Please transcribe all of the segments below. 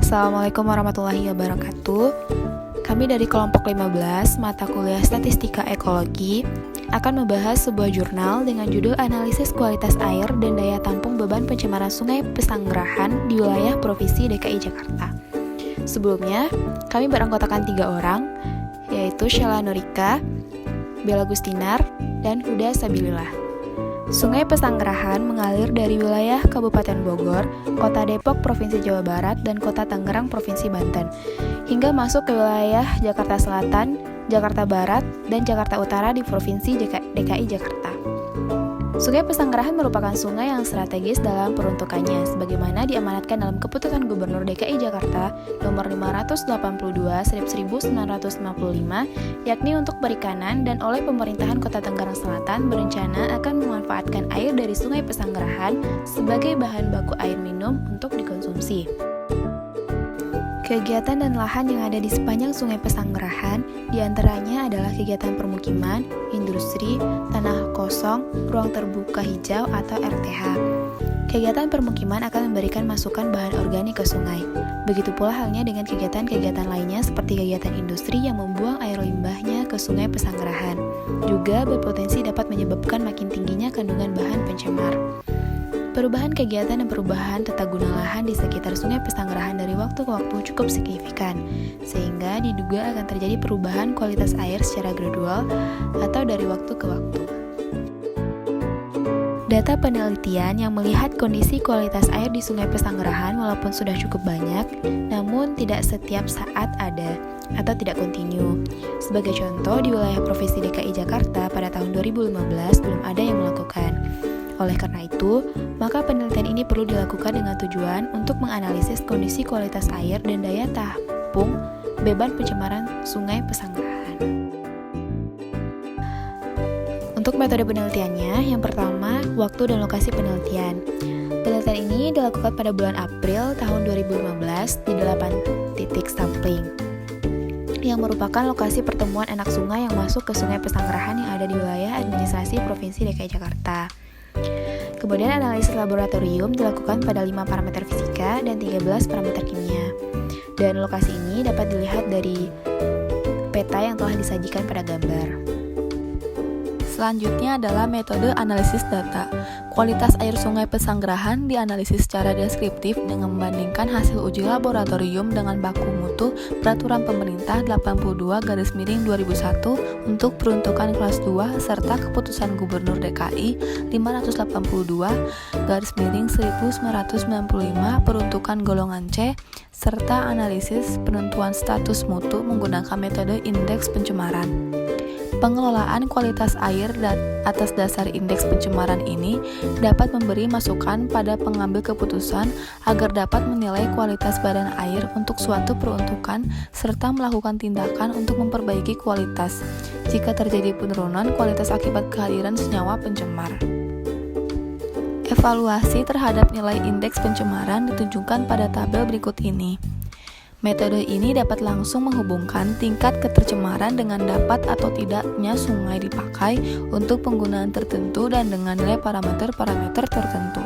Assalamualaikum warahmatullahi wabarakatuh. Kami dari kelompok 15 mata kuliah Statistika Ekologi akan membahas sebuah jurnal dengan judul Analisis Kualitas Air dan Daya Tampung Beban Pencemaran Sungai Pesanggerahan di Wilayah Provinsi DKI Jakarta. Sebelumnya, kami beranggotakan 3 orang, yaitu Sheila Nurika, Bella Gustinar, dan Huda Sabilillah. Sungai Pesanggerahan mengalir dari wilayah Kabupaten Bogor, Kota Depok Provinsi Jawa Barat, dan Kota Tangerang Provinsi Banten, hingga masuk ke wilayah Jakarta Selatan, Jakarta Barat, dan Jakarta Utara di Provinsi DKI Jakarta. Sungai Pesanggerahan merupakan sungai yang strategis dalam peruntukannya, sebagaimana diamanatkan dalam Keputusan Gubernur DKI Jakarta Nomor 582/1955, yakni untuk perikanan, dan oleh pemerintahan Kota Tangerang Selatan berencana akan memanfaatkan air dari Sungai Pesanggerahan sebagai bahan baku air minum untuk dikonsumsi. Kegiatan dan lahan yang ada di sepanjang Sungai Pesanggerahan diantaranya adalah kegiatan permukiman, industri, tanah kosong, ruang terbuka hijau atau RTH. Kegiatan permukiman akan memberikan masukan bahan organik ke sungai. Begitu pula halnya dengan kegiatan-kegiatan lainnya seperti kegiatan industri yang membuang air limbahnya ke Sungai Pesanggerahan. Juga berpotensi dapat menyebabkan makin tingginya kandungan bahan pencemar. Perubahan kegiatan dan perubahan tata guna lahan di sekitar Sungai Pesanggerahan dari waktu ke waktu cukup signifikan, sehingga diduga akan terjadi perubahan kualitas air secara gradual atau dari waktu ke waktu. Data penelitian yang melihat kondisi kualitas air di Sungai Pesanggerahan walaupun sudah cukup banyak, namun tidak setiap saat ada atau tidak kontinu. Sebagai contoh, di wilayah Provinsi DKI Jakarta pada tahun 2015 belum ada yang melakukan. Oleh karena itu, maka penelitian ini perlu dilakukan dengan tujuan untuk menganalisis kondisi kualitas air dan daya tampung beban pencemaran Sungai Pesanggerahan. Untuk metode penelitiannya, yang pertama, waktu dan lokasi penelitian. Penelitian ini dilakukan pada bulan April tahun 2015 di 8 titik sampling, yang merupakan lokasi pertemuan anak sungai yang masuk ke Sungai Pesanggerahan yang ada di wilayah administrasi Provinsi DKI Jakarta. Kemudian analisis laboratorium dilakukan pada 5 parameter fisika dan 13 parameter kimia. Dan lokasi ini dapat dilihat dari peta yang telah disajikan pada gambar. Selanjutnya adalah metode analisis data. Kualitas air Sungai Pesanggerahan dianalisis secara deskriptif dengan membandingkan hasil uji laboratorium dengan baku mutu Peraturan Pemerintah 82/2001 untuk peruntukan kelas 2 serta Keputusan Gubernur DKI 582/1995 peruntukan golongan C serta analisis penentuan status mutu menggunakan metode indeks pencemaran. Pengelolaan kualitas air atas dasar indeks pencemaran ini dapat memberi masukan pada pengambil keputusan agar dapat menilai kualitas badan air untuk suatu peruntukan serta melakukan tindakan untuk memperbaiki kualitas jika terjadi penurunan kualitas akibat kehadiran senyawa pencemar. Evaluasi terhadap nilai indeks pencemaran ditunjukkan pada tabel berikut ini. Metode ini dapat langsung menghubungkan tingkat ketercemaran dengan dapat atau tidaknya sungai dipakai untuk penggunaan tertentu dan dengan nilai parameter-parameter tertentu.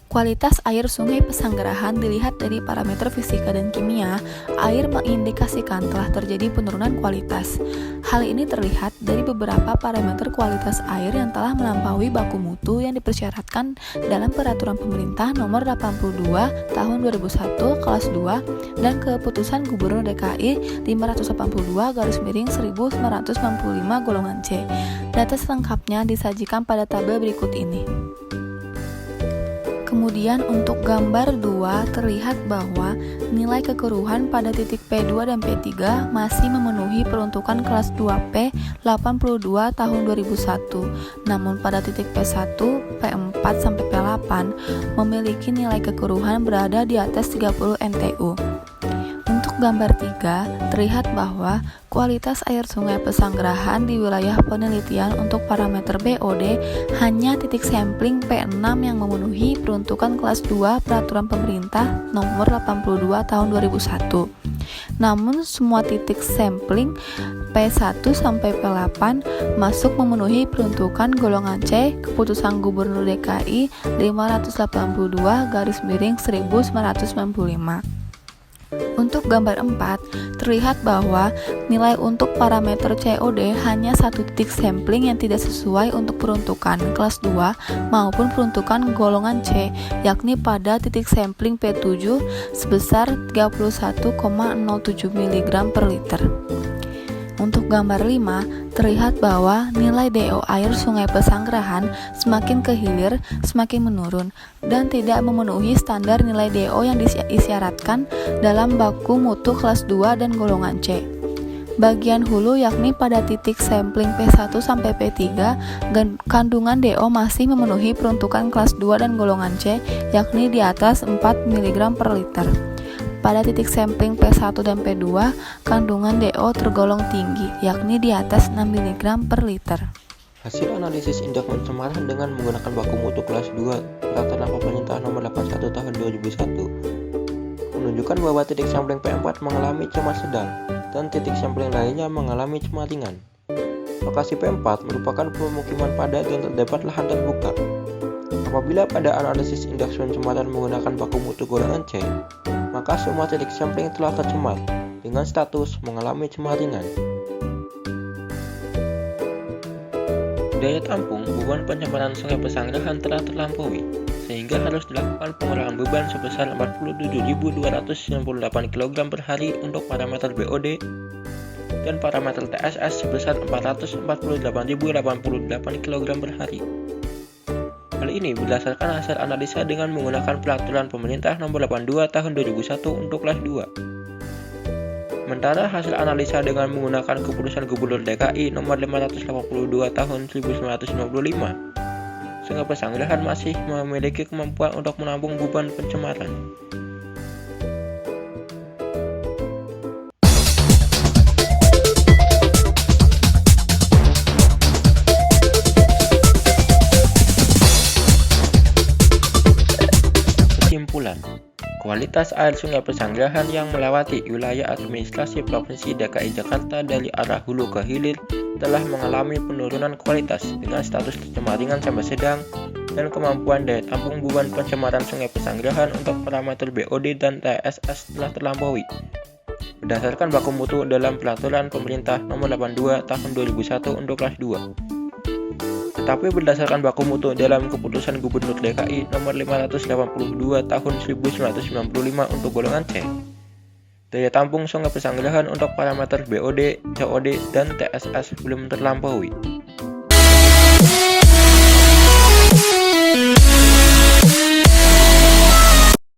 Kualitas air Sungai Pesanggerahan dilihat dari parameter fisika dan kimia. Air mengindikasikan telah terjadi penurunan kualitas. Hal ini terlihat dari beberapa parameter kualitas air yang telah melampaui baku mutu yang dipersyaratkan dalam Peraturan Pemerintah Nomor 82 Tahun 2001 Kelas 2 dan Keputusan Gubernur DKI 582/1995 golongan C. Data selengkapnya disajikan pada tabel berikut ini. Kemudian untuk gambar 2 terlihat bahwa nilai kekeruhan pada titik P2 dan P3 masih memenuhi peruntukan kelas 2P 82 tahun 2001. Namun pada titik P1, P4 sampai P8 memiliki nilai kekeruhan berada di atas 30 NTU. Untuk gambar 3 terlihat bahwa kualitas air Sungai Pesanggerahan di wilayah penelitian untuk parameter BOD hanya titik sampling P6 yang memenuhi peruntukan kelas 2 Peraturan Pemerintah Nomor 82 Tahun 2001. Namun semua titik sampling P1 sampai P8 masuk memenuhi peruntukan golongan C Keputusan Gubernur DKI 582/1995. Untuk gambar 4, terlihat bahwa nilai untuk parameter COD hanya satu titik sampling yang tidak sesuai untuk peruntukan kelas 2 maupun peruntukan golongan C, yakni pada titik sampling P7 sebesar 31,07 mg per liter. Untuk gambar 5, terlihat bahwa nilai DO air Sungai Pesanggerahan semakin ke hilir semakin menurun dan tidak memenuhi standar nilai DO yang disyaratkan dalam baku mutu kelas 2 dan golongan C. Bagian hulu yakni pada titik sampling P1 sampai P3, kandungan DO masih memenuhi peruntukan kelas 2 dan golongan C, yakni di atas 4 mg per liter. Pada titik sampling P1 dan P2, kandungan DO tergolong tinggi, yakni di atas 6 mg per liter. Hasil analisis indeks pencemaran dengan menggunakan baku mutu kelas 2 Peraturan Pemerintah Nomor 81 Tahun 2001 menunjukkan bahwa titik sampling P4 mengalami cemar sedang dan titik sampling lainnya mengalami cemar ringan. Lokasi P4 merupakan pemukiman padat dan terdapat lahan terbuka. Apabila pada analisis indeks pencemaran menggunakan baku mutu golongan C, maka semua titik sampling telah tercemar dengan status mengalami cemar ringan. Daya tampung beban pencemaran Sungai Pesanggerahan telah terlampaui, sehingga harus dilakukan pengurangan beban sebesar 47.298 kg per hari untuk parameter BOD dan parameter TSS sebesar 448.088 kg per hari. Hal ini berdasarkan hasil analisa dengan menggunakan Peraturan Pemerintah Nomor 82 Tahun 2001 untuk kelas 2. Sementara hasil analisa dengan menggunakan Keputusan Gubernur DKI Nomor 582 Tahun 1995, Sungai Pesanggerahan masih memiliki kemampuan untuk menampung beban pencemaran. Kesimpulan, kualitas air Sungai Pesanggerahan yang melewati wilayah administrasi Provinsi DKI Jakarta dari arah hulu ke hilir telah mengalami penurunan kualitas dengan status tercemar ringan sampai sedang dan kemampuan daya tampung beban pencemaran Sungai Pesanggerahan untuk parameter BOD dan TSS telah terlampaui berdasarkan baku mutu dalam Peraturan Pemerintah Nomor 82 Tahun 2001 untuk kelas 2. Tetapi berdasarkan baku mutu dalam Keputusan Gubernur DKI Nomor 582 Tahun 1995 untuk golongan C, daya tampung Sungai Pesanggerahan untuk parameter BOD, COD, dan TSS belum terlampaui.